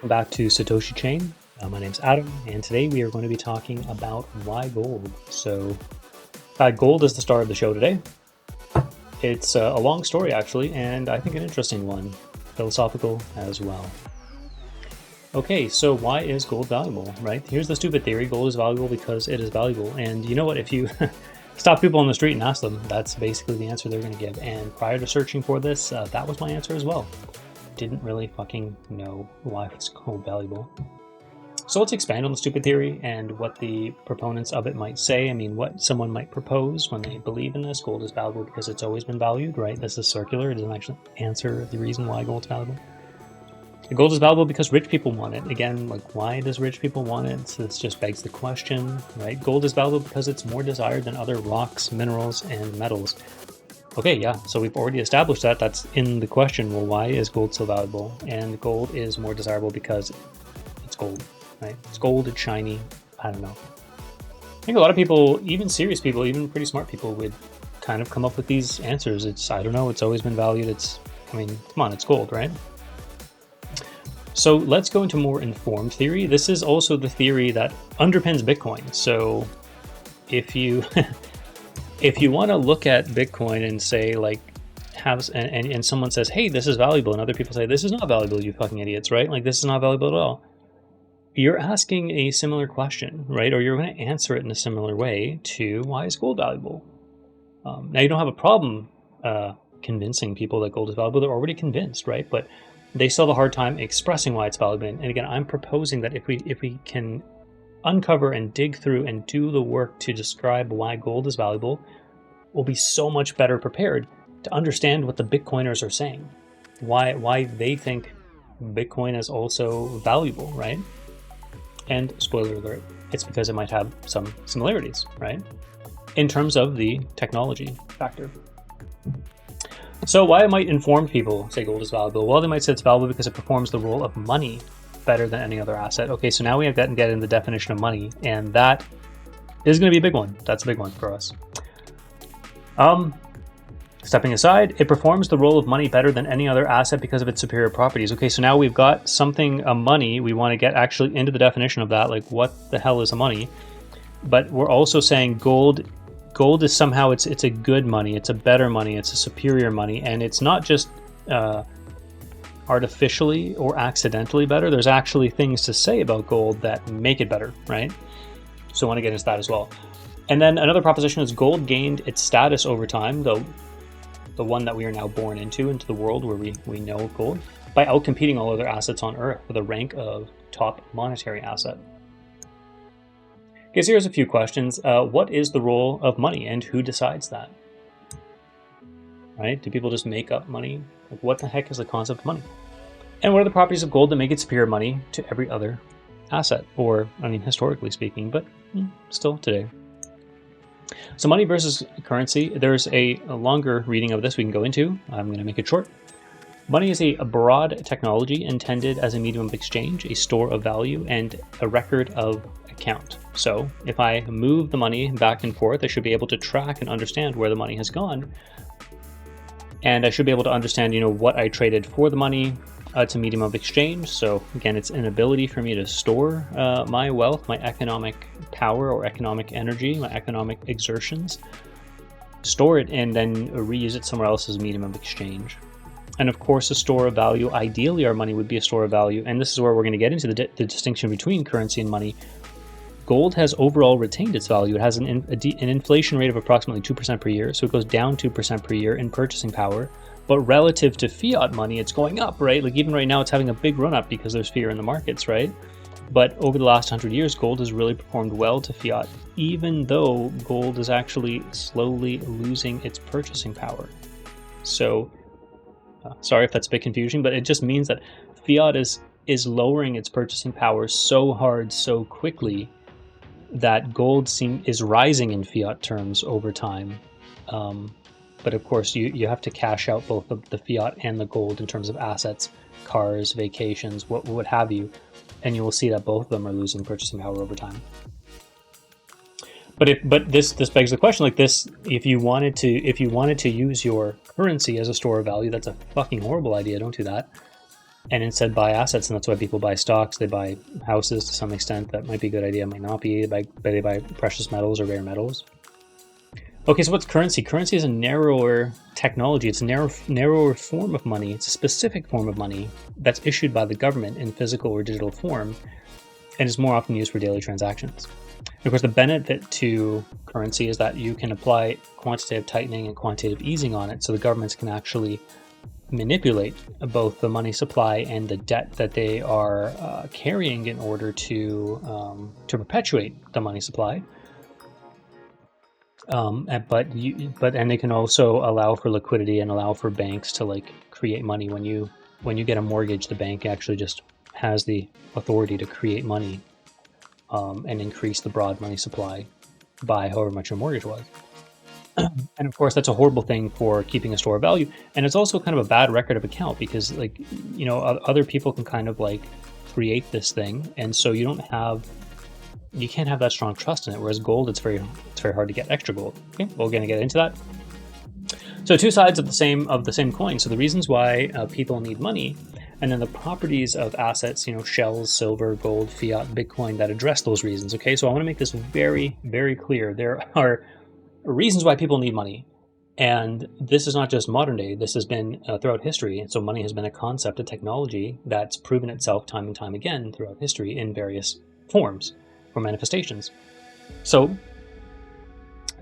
welcome back to Satoshi Chain. My name's Adam, and today we are going to be talking about why gold. So, gold is the star of the show today. It's a long story, actually, and I think an interesting one, philosophical as well. Okay, so why is gold valuable, right? Here's the stupid theory. Gold is valuable because it is valuable. And you know what? If you stop people on the street and ask them, that's basically the answer they're going to give. And prior to searching for this, that was my answer as well. Didn't really fucking know why it's gold valuable. So let's expand on the stupid theory and what the proponents of it might say. I mean, what someone might propose when they believe in this. Gold is valuable because it's always been valued, right? This is circular. It doesn't actually answer the reason why gold's valuable. Gold is valuable because rich people want it. Again, like, why does rich people want it? So this just begs the question, right? Gold is valuable because it's more desired than other rocks, minerals, and metals. Okay, yeah, so we've already established that. That's in the question. Well, why is gold so valuable? And gold is more desirable because it's gold, right? It's gold, it's shiny. I don't know. I think a lot of people, even serious people, even pretty smart people, would kind of come up with these answers. It's, I don't know, it's always been valued. I mean, come on, it's gold, right? So let's go into more informed theory. This is also the theory that underpins Bitcoin. So if you if you want to look at Bitcoin and say, like, and someone says, hey, this is valuable, and other people say, this is not valuable, you fucking idiots, right? Like, this is not valuable at all. You're asking a similar question, right? Or you're going to answer it in a similar way to why is gold valuable? Now, you don't have a problem convincing people that gold is valuable. They're already convinced, right? But they still have a hard time expressing why it's valuable. And again, I'm proposing that if we can uncover and dig through and do the work to describe why gold is valuable, we'll be so much better prepared to understand what the Bitcoiners are saying, why they think Bitcoin is also valuable, right? And spoiler alert, it's because it might have some similarities, right? In terms of the technology factor. So why might informed people say gold is valuable? Well, they might say it's valuable because it performs the role of money better than any other asset. Okay, so now we have got to get into the definition of money, and that is going to be a big one. That's a big one for us. Stepping aside, it performs the role of money better than any other asset because of its superior properties. Okay, so now we've got something, a money. We want to get actually into the definition of that, like what the hell is a money? But we're also saying gold is somehow, it's a good money, it's a better money, it's a superior money, and it's not just artificially or accidentally better. There's actually things to say about gold that make it better, right? So I want to get into that as well. And then another proposition is gold gained its status over time, though the one that we are now born into the world where we know gold, by outcompeting all other assets on Earth for the rank of top monetary asset. Okay, so here's a few questions. What is the role of money, and who decides that? Right? Do people just make up money? Like, what the heck is the concept of money? And what are the properties of gold that make it superior money to every other asset? Or, I mean, historically speaking, but still today. So money versus currency. There's a longer reading of this we can go into. I'm going to make it short. Money is a broad technology intended as a medium of exchange, a store of value, and a record of account. So if I move the money back and forth, I should be able to track and understand where the money has gone. And I should be able to understand, what I traded for the money. It's a medium of exchange. So again, it's an ability for me to store my wealth, my economic power or economic energy, my economic exertions, store it, and then reuse it somewhere else as a medium of exchange. And of course, a store of value, ideally our money would be a store of value. And this is where we're going to get into the distinction between currency and money. Gold has overall retained its value. It has an inflation rate of approximately 2% per year, so it goes down 2% per year in purchasing power. But relative to fiat money, it's going up, right? Like, even right now, it's having a big run up because there's fear in the markets, right? But over the last 100 years, gold has really performed well to fiat, even though gold is actually slowly losing its purchasing power. So, sorry if that's a bit confusing, but it just means that fiat is lowering its purchasing power so hard, so quickly, that gold is rising in fiat terms over time. But of course, you have to cash out both the fiat and the gold in terms of assets, cars, vacations, what have you, and you will see that both of them are losing purchasing power over time. But this begs the question, like this, if you wanted to use your currency as a store of value, that's a fucking horrible idea. Don't do that. and instead buy assets. And that's why people buy stocks. They buy houses to some extent. That might be a good idea, might not be. They buy precious metals or rare metals. Okay, so what's currency? Currency is a narrower technology. It's a narrower form of money. It's a specific form of money that's issued by the government in physical or digital form, and is more often used for daily transactions. Of course, the benefit to currency is that you can apply quantitative tightening and quantitative easing on it, so the governments can actually manipulate both the money supply and the debt that they are carrying in order to perpetuate the money supply. And they can also allow for liquidity and allow for banks to like create money. When you get a mortgage, the bank actually just has the authority to create money and increase the broad money supply by however much your mortgage was. And of course, that's a horrible thing for keeping a store of value. And it's also kind of a bad record of account because, like, you know, other people can kind of like create this thing, and so you can't have that strong trust in it. Whereas gold, it's very hard to get extra gold. Okay, we're going to get into that. So two sides of the same coin. So the reasons why people need money, and then the properties of assets, you know, shells, silver, gold, fiat, Bitcoin, that address those reasons. Okay, so I want to make this very, very clear. There are reasons why people need money, and this is not just modern day. This has been throughout history. And so money has been a concept, a technology that's proven itself time and time again throughout history in various forms or manifestations. So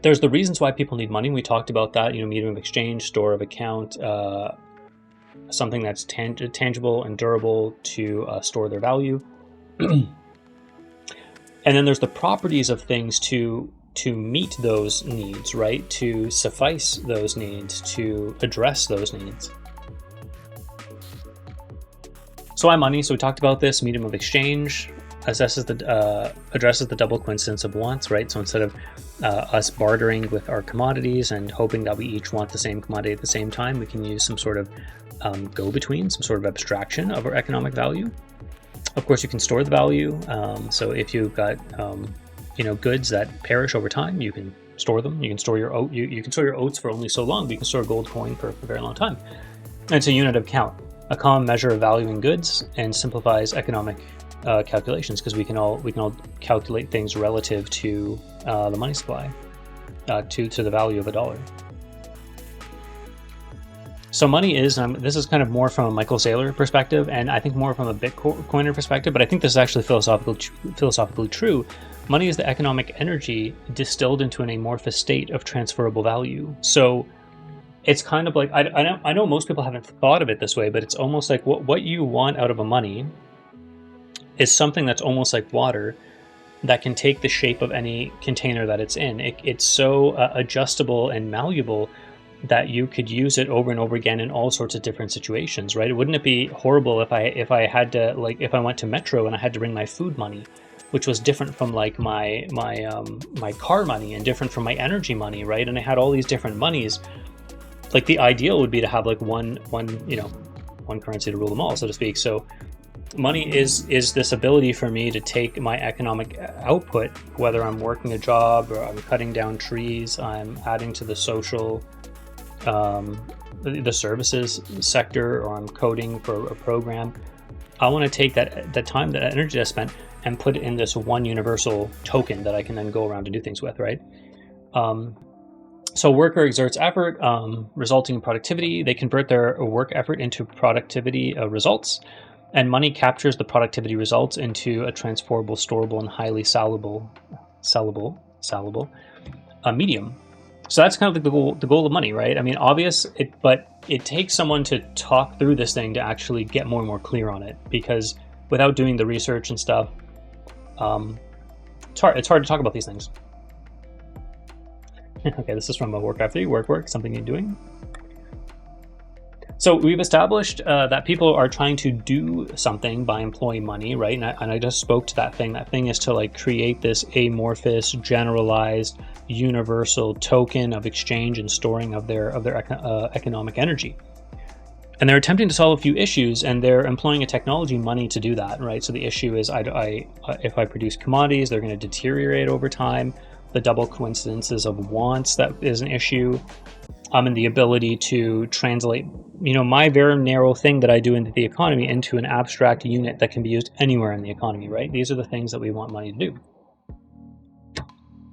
there's the reasons why people need money. We talked about that, you know, medium of exchange, store of account, something that's tangible and durable to store their value. And then there's the properties of things to meet those needs, right? To suffice those needs, to address those needs. So why money? So we talked about this. Medium of exchange addresses the double coincidence of wants, right? So instead of us bartering with our commodities and hoping that we each want the same commodity at the same time, we can use some sort of go-between, some sort of abstraction of our economic value. Of course, you can store the value. So if you've got you know, goods that perish over time, you can store them. You can store your you can store your oats for only so long, but you can store a gold coin for a very long time. And it's a unit of account, a common measure of value in goods, and simplifies economic calculations because we can all calculate things relative to the money supply, to the value of a dollar. So money is, this is kind of more from a Michael Saylor perspective, and I think more from a Bitcoiner perspective, but I think this is actually philosophically true. Money is the economic energy distilled into an amorphous state of transferable value. So it's kind of like, I know most people haven't thought of it this way, but it's almost like what you want out of a money is something that's almost like water that can take the shape of any container that it's in. It's so adjustable and malleable that you could use it over and over again in all sorts of different situations, right? Wouldn't it be horrible if I had to, like, if I went to Metro and I had to bring my food money, which was different from like my car money and different from my energy money, right? And I had all these different monies. Like, the ideal would be to have like one currency to rule them all, so to speak. So money is this ability for me to take my economic output, whether I'm working a job or I'm cutting down trees, I'm adding to the social, the services sector, or I'm coding for a program. I want to take that time, that energy I spent, and put it in this one universal token that I can then go around to do things with, right? So worker exerts effort, resulting in productivity. They convert their work effort into productivity results, and money captures the productivity results into a transferable, storable, and highly sellable medium. So that's kind of like the goal of money, right? I mean, obvious, but it takes someone to talk through this thing to actually get more and more clear on it, because without doing the research and stuff, it's hard to talk about these things. Okay, this is from a work after work, something you're doing. So we've established that people are trying to do something by employing money, right? And I just spoke to that thing. That thing is to like create this amorphous, generalized, universal token of exchange and storing of their economic energy. And they're attempting to solve a few issues, and they're employing a technology, money, to do that, right? So the issue is, if I produce commodities, they're going to deteriorate over time. The double coincidences of wants, that is an issue. And the ability to translate, my very narrow thing that I do into the economy into an abstract unit that can be used anywhere in the economy, right? These are the things that we want money to do.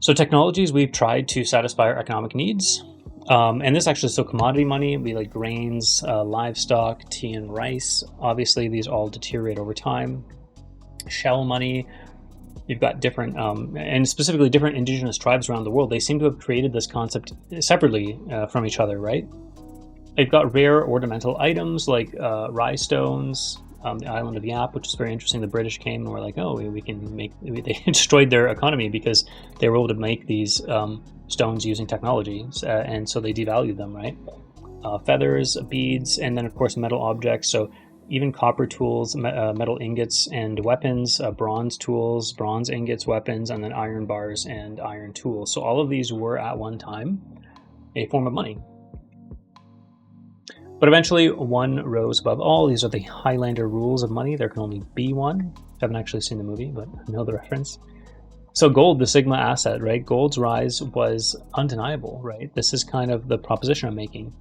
So technologies, we've tried to satisfy our economic needs. And this actually, so commodity money, we like grains, livestock, tea and rice. Obviously, these all deteriorate over time. Shell money, you've got different, and specifically different indigenous tribes around the world. They seem to have created this concept separately from each other, right? They've got rare ornamental items like rye stones, the island of Yap, which is very interesting. The British came and were like, oh, we can make, they destroyed their economy because they were able to make these stones using technology, and so they devalued them, right? Feathers, beads, and then of course metal objects. So even copper tools, metal ingots and weapons, bronze tools, bronze ingots, weapons, and then iron bars and iron tools. So all of these were at one time a form of money. But eventually one rose above all. These are the Highlander rules of money. There can only be one. I haven't actually seen the movie, but I know the reference. So gold, the Sigma asset, right? Gold's rise was undeniable, right? This is kind of the proposition I'm making.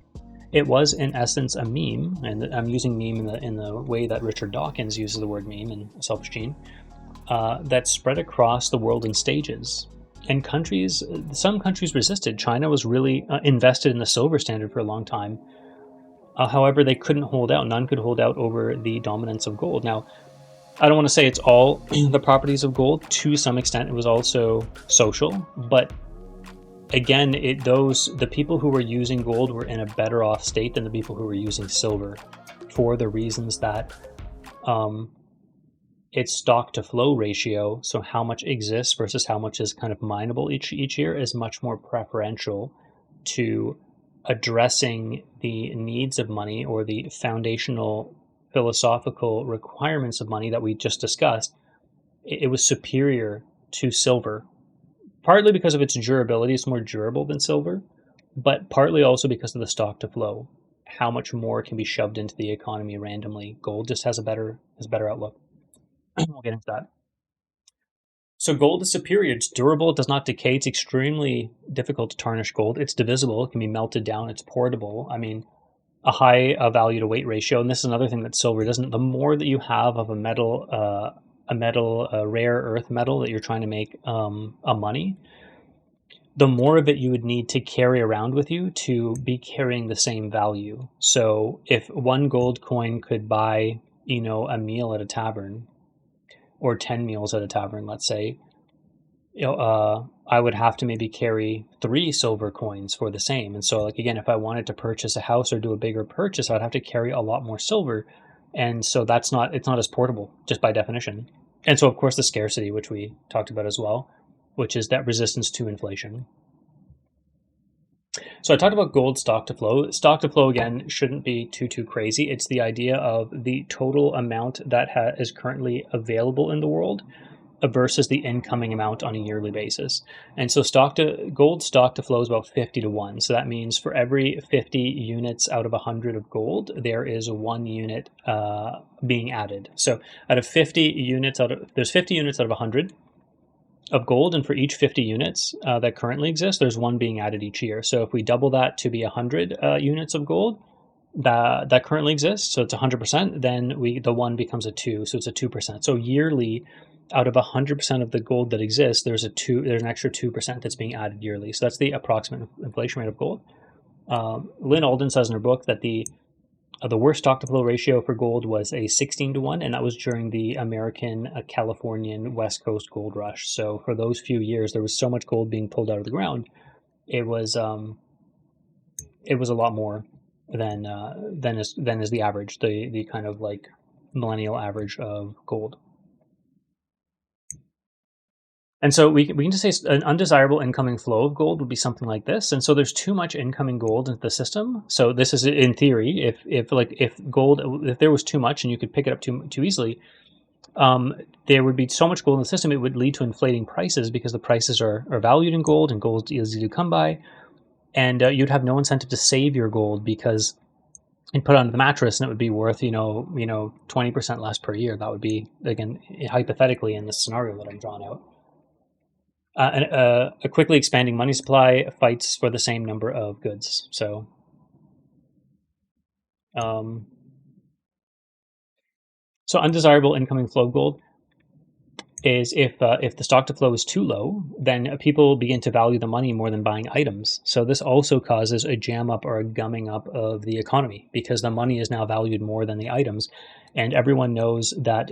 It was in essence a meme, and I'm using meme in the way that Richard Dawkins uses the word meme in Selfish Gene, that spread across the world in stages. And some countries resisted. China was really invested in the silver standard for a long time. However, they couldn't hold out. None could hold out over the dominance of gold. Now, I don't want to say it's all the properties of gold. To some extent, it was also social. But again, the people who were using gold were in a better off state than the people who were using silver, for the reasons that its stock to flow ratio, so how much exists versus how much is kind of mineable each year, is much more preferential to addressing the needs of money or the foundational philosophical requirements of money that we just discussed. It was superior to silver, partly because of its durability. It's more durable than silver, but partly also because of the stock to flow. How much more can be shoved into the economy randomly? Gold just has a better outlook. We'll get into that. So gold is superior. It's durable. It does not decay. It's extremely difficult to tarnish gold. It's divisible. It can be melted down. It's portable. I mean, a high value to weight ratio. And this is another thing that silver doesn't. The more that you have of a metal, a rare earth metal that you're trying to make a money, the more of it you would need to carry around with you to be carrying the same value. So if one gold coin could buy, a meal at a tavern, or 10 meals at a tavern, let's say, I would have to maybe carry 3 silver coins for the same. And so, like, again, if I wanted to purchase a house or do a bigger purchase, I'd have to carry a lot more silver. And so it's not as portable, just by definition. And so, of course, the scarcity, which we talked about as well, which is that resistance to inflation. So I talked about gold stock to flow. Stock to flow, again, shouldn't be too crazy. It's the idea of the total amount that is currently available in the world versus the incoming amount on a yearly basis. And so gold stock to flow is about 50 to 1. So that means for every 50 units out of 100 of gold, there is 1 unit being added. So out of 50 units there's 50 units out of 100 of gold, and for each 50 units that currently exist, there's 1 being added each year. So if we double that to be 100 units of gold that currently exists, so it's 100%, then the 1 becomes a 2, so it's a 2%. So yearly, out of 100% of the gold that exists, there's an extra 2% that's being added yearly. So that's the approximate inflation rate of gold. Lynn Alden says in her book that the worst stock to flow ratio for gold was a 16 to 1, and that was during the American Californian West Coast gold rush. So for those few years, there was so much gold being pulled out of the ground. It was a lot more than is the average, the kind of like millennial average of gold. And so we can just say an undesirable incoming flow of gold would be something like this. And so there's too much incoming gold into the system. So this is in theory, if there was too much and you could pick it up too easily, there would be so much gold in the system, it would lead to inflating prices because the prices are valued in gold and gold is easy to come by. And you'd have no incentive to save your gold because you'd put it onto the mattress and it would be worth, 20% less per year. That would be, again, hypothetically in this scenario that I'm drawing out. A quickly expanding money supply fights for the same number of goods. So, so undesirable incoming flow of gold is if the stock to flow is too low, then people begin to value the money more than buying items. So this also causes a jam up or a gumming up of the economy because the money is now valued more than the items, and everyone knows that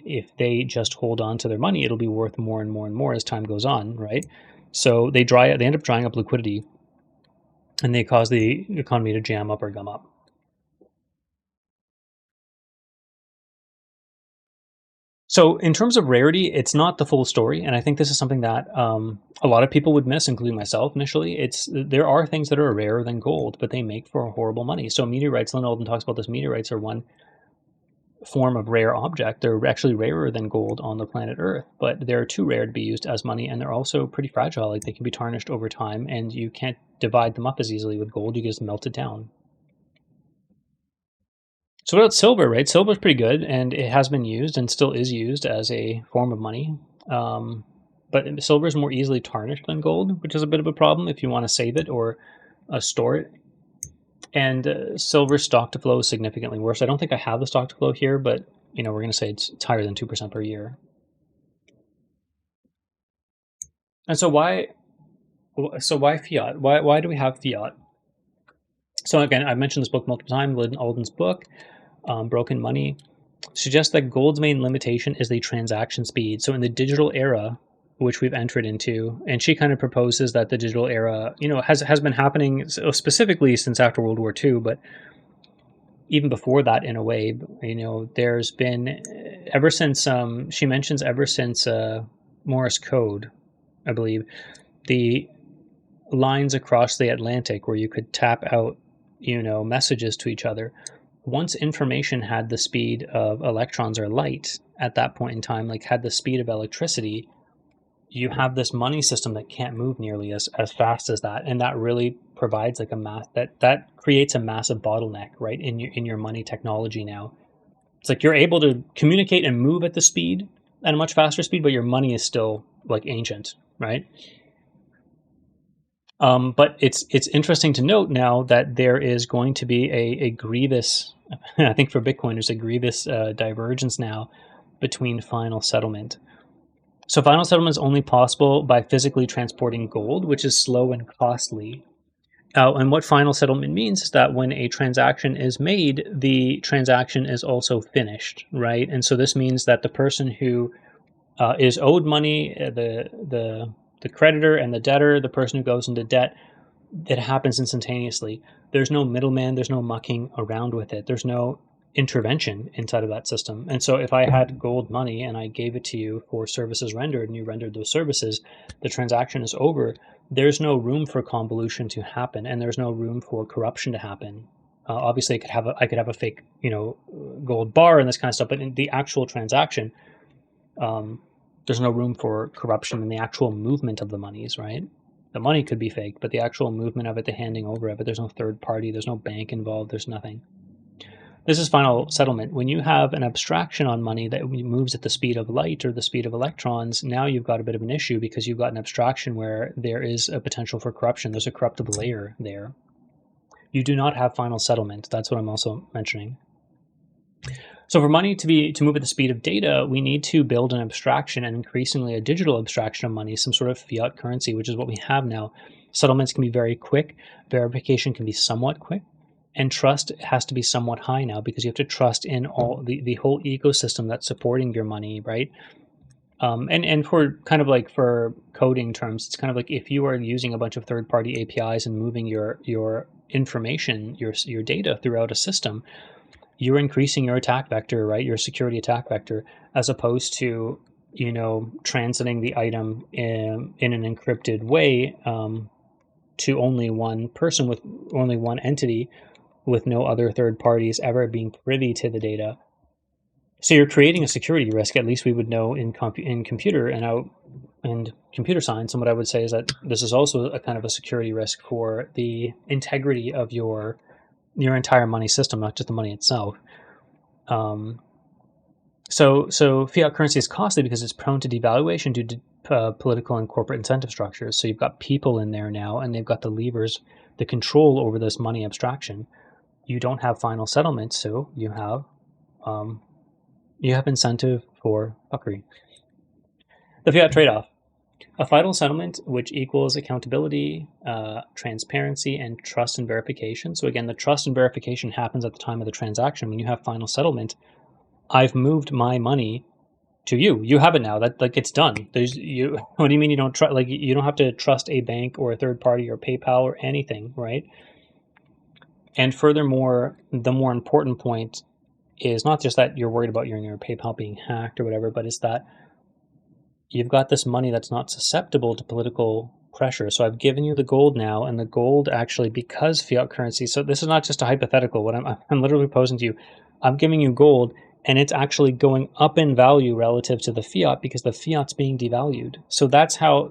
if they just hold on to their money, it'll be worth more and more and more as time goes on, right? So they end up drying up liquidity, and they cause the economy to jam up or gum up. So in terms of rarity, it's not the full story, and I think this is something that a lot of people would miss, including myself initially. There are things that are rarer than gold, but they make for horrible money. So meteorites, Lynn Alden talks about this. Meteorites are one form of rare object. They're actually rarer than gold on the planet Earth, but they're too rare to be used as money, and they're also pretty fragile. Like they can be tarnished over time, and you can't divide them up as easily with gold. You just melt it down. So what about silver, right? Silver is pretty good, and it has been used and still is used as a form of money. But silver is more easily tarnished than gold, which is a bit of a problem if you want to save it or store it. And silver stock to flow is significantly worse. I don't think I have the stock to flow here, but we're going to say it's higher than 2% per year. And so why fiat? Why do we have fiat? So again, I've mentioned this book multiple times, Lynn Alden's book. Broken Money, suggests that gold's main limitation is the transaction speed. So in the digital era, which we've entered into, and she kind of proposes that the digital era, has been happening specifically since after World War II, but even before that, in a way, there's been ever since she mentions ever since Morse code, I believe, the lines across the Atlantic where you could tap out, messages to each other. Once information had the speed of electrons or light at that point in time, like had the speed of electricity, you have this money system that can't move nearly as fast as that. And that really provides like that creates a massive bottleneck, right, in your money technology now. It's like you're able to communicate and move at a much faster speed, but your money is still like ancient, right? But it's interesting to note now that there is going to be a grievous, I think for Bitcoin, there's a grievous divergence now between final settlement. So final settlement is only possible by physically transporting gold, which is slow and costly. And what final settlement means is that when a transaction is made, the transaction is also finished, right? And so this means that the person who is owed money, the creditor and the debtor, the person who goes into debt, it happens instantaneously. There's no middleman, there's no mucking around with it. There's no intervention inside of that system. And so if I had gold money and I gave it to you for services rendered and you rendered those services, the transaction is over. There's no room for convolution to happen, and there's no room for corruption to happen. Obviously, I could have a fake, gold bar and this kind of stuff, but in the actual transaction, there's no room for corruption in the actual movement of the monies, right? The money could be faked, but the actual movement of it, the handing over of it, there's no third party, there's no bank involved, there's nothing. This is final settlement. When you have an abstraction on money that moves at the speed of light or the speed of electrons, now you've got a bit of an issue because you've got an abstraction where there is a potential for corruption. There's a corruptible layer there. You do not have final settlement. That's what I'm also mentioning. So for money to move at the speed of data, we need to build an abstraction, and increasingly a digital abstraction of money, some sort of fiat currency, which is what we have now. Settlements can be very quick, verification can be somewhat quick, and trust has to be somewhat high now because you have to trust in all the whole ecosystem that's supporting your money, right? And for kind of like for coding terms, it's kind of like if you are using a bunch of third-party APIs and moving your information, your data throughout a system, you're increasing your attack vector, right? Your security attack vector, as opposed to, transiting the item in an encrypted way to only one person with only one entity with no other third parties ever being privy to the data. So you're creating a security risk, at least we would know in computer and computer science. And what I would say is that this is also a kind of a security risk for the integrity of your entire money system, not just the money itself. So fiat currency is costly because it's prone to devaluation due to political and corporate incentive structures. So you've got people in there now, and they've got the levers, the control over this money abstraction. You don't have final settlement, so you have incentive for fuckery. The fiat trade-off. A final settlement which equals accountability, transparency, and trust and verification. So again, the trust and verification happens at the time of the transaction. When you have final settlement, I've moved my money to you. You have it now. That like it's done. You. What do you mean you don't trust? Like you don't have to trust a bank or a third party or PayPal or anything, right? And furthermore, the more important point is not just that you're worried about your PayPal being hacked or whatever, but it's that you've got this money that's not susceptible to political pressure. So I've given you the gold now, and the gold actually, because fiat currency, so this is not just a hypothetical, what I'm literally posing to you, I'm giving you gold, and it's actually going up in value relative to the fiat because the fiat's being devalued. So that's how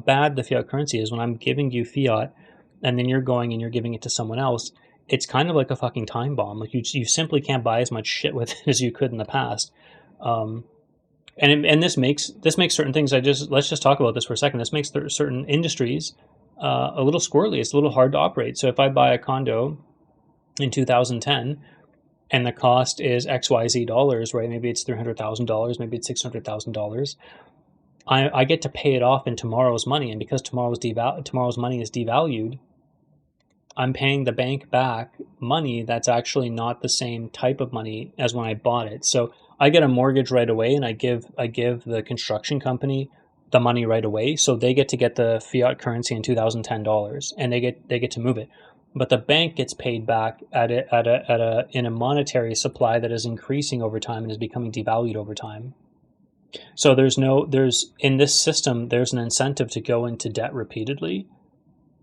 bad the fiat currency is. When I'm giving you fiat, and then you're going and you're giving it to someone else, it's kind of like a fucking time bomb. Like you simply can't buy as much shit with it as you could in the past. And this makes certain things. Let's just talk about this for a second. This makes certain industries a little squirrely. It's a little hard to operate. So if I buy a condo in 2010 and the cost is XYZ dollars, right? Maybe it's $300,000, maybe it's $600,000. I get to pay it off in tomorrow's money, and because tomorrow's money is devalued, I'm paying the bank back money that's actually not the same type of money as when I bought it. So I get a mortgage right away, and I give the construction company the money right away, so they get the fiat currency in $2010, and they get to move it. But the bank gets paid back in a monetary supply that is increasing over time and is becoming devalued over time. So in this system, there's an incentive to go into debt repeatedly.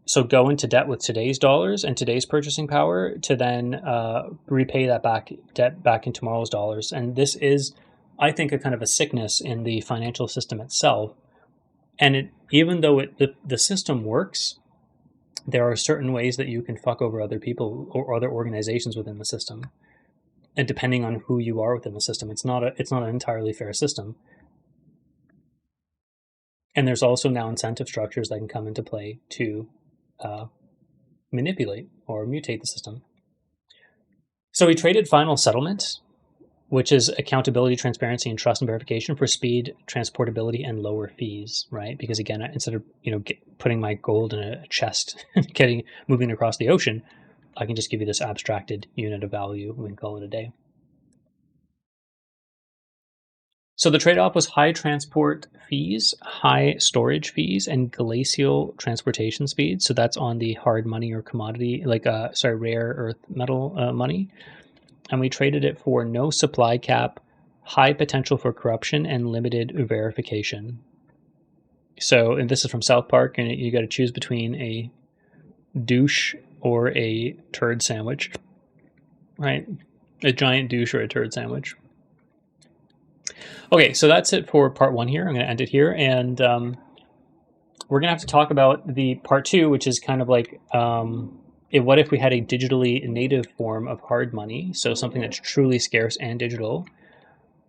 So go into debt with today's dollars and today's purchasing power to then repay that debt back in tomorrow's dollars. And this is, I think, a kind of a sickness in the financial system itself. And even though the system works, there are certain ways that you can fuck over other people or other organizations within the system. And depending on who you are within the system, it's not an entirely fair system. And there's also now incentive structures that can come into play to manipulate or mutate the system. So we traded final settlement, which is accountability, transparency, and trust and verification for speed, transportability, and lower fees, right? Because again, instead of putting my gold in a chest and moving across the ocean, I can just give you this abstracted unit of value. We can call it a day. So the trade-off was high transport fees, high storage fees, and glacial transportation speeds. So that's on the hard money or commodity, rare earth metal money. And we traded it for no supply cap, high potential for corruption, and limited verification. So, and this is from South Park, and you got to choose between a douche or a turd sandwich, right? A giant douche or a turd sandwich. Okay, so that's it for part one here. I'm going to end it here, and we're going to have to talk about the part two, which is kind of like, what if we had a digitally native form of hard money, so something that's truly scarce and digital,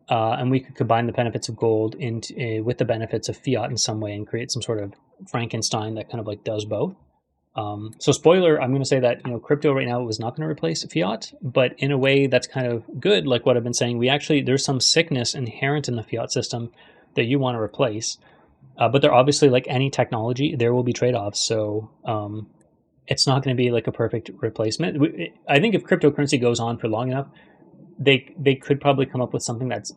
and we could combine the benefits of gold with the benefits of fiat in some way and create some sort of Frankenstein that kind of like does both. So spoiler, I'm going to say that crypto right now is not going to replace fiat, but in a way that's kind of good, like what I've been saying. There's some sickness inherent in the fiat system that you want to replace, but there obviously, like any technology, there will be trade-offs. So it's not going to be like a perfect replacement. I think if cryptocurrency goes on for long enough, they could probably come up with something that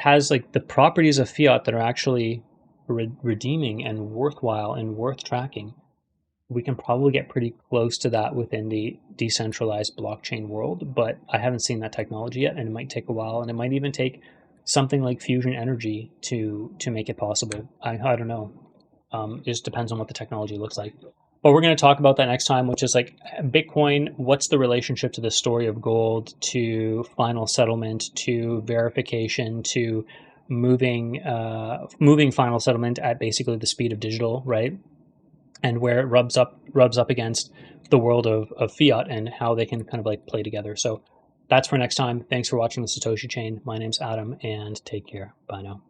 has like the properties of fiat that are actually redeeming and worthwhile and worth tracking. We can probably get pretty close to that within the decentralized blockchain world, but I haven't seen that technology yet, and it might take a while, and it might even take something like fusion energy to make it possible. I don't know. It just depends on what the technology looks like. But we're going to talk about that next time, which is like Bitcoin. What's the relationship to the story of gold, to final settlement, to verification, to moving final settlement at basically the speed of digital, right? And where it rubs up against the world of fiat and how they can kind of like play together. So that's for next time. Thanks for watching the Satoshi Chain. My name's Adam, and take care. Bye now.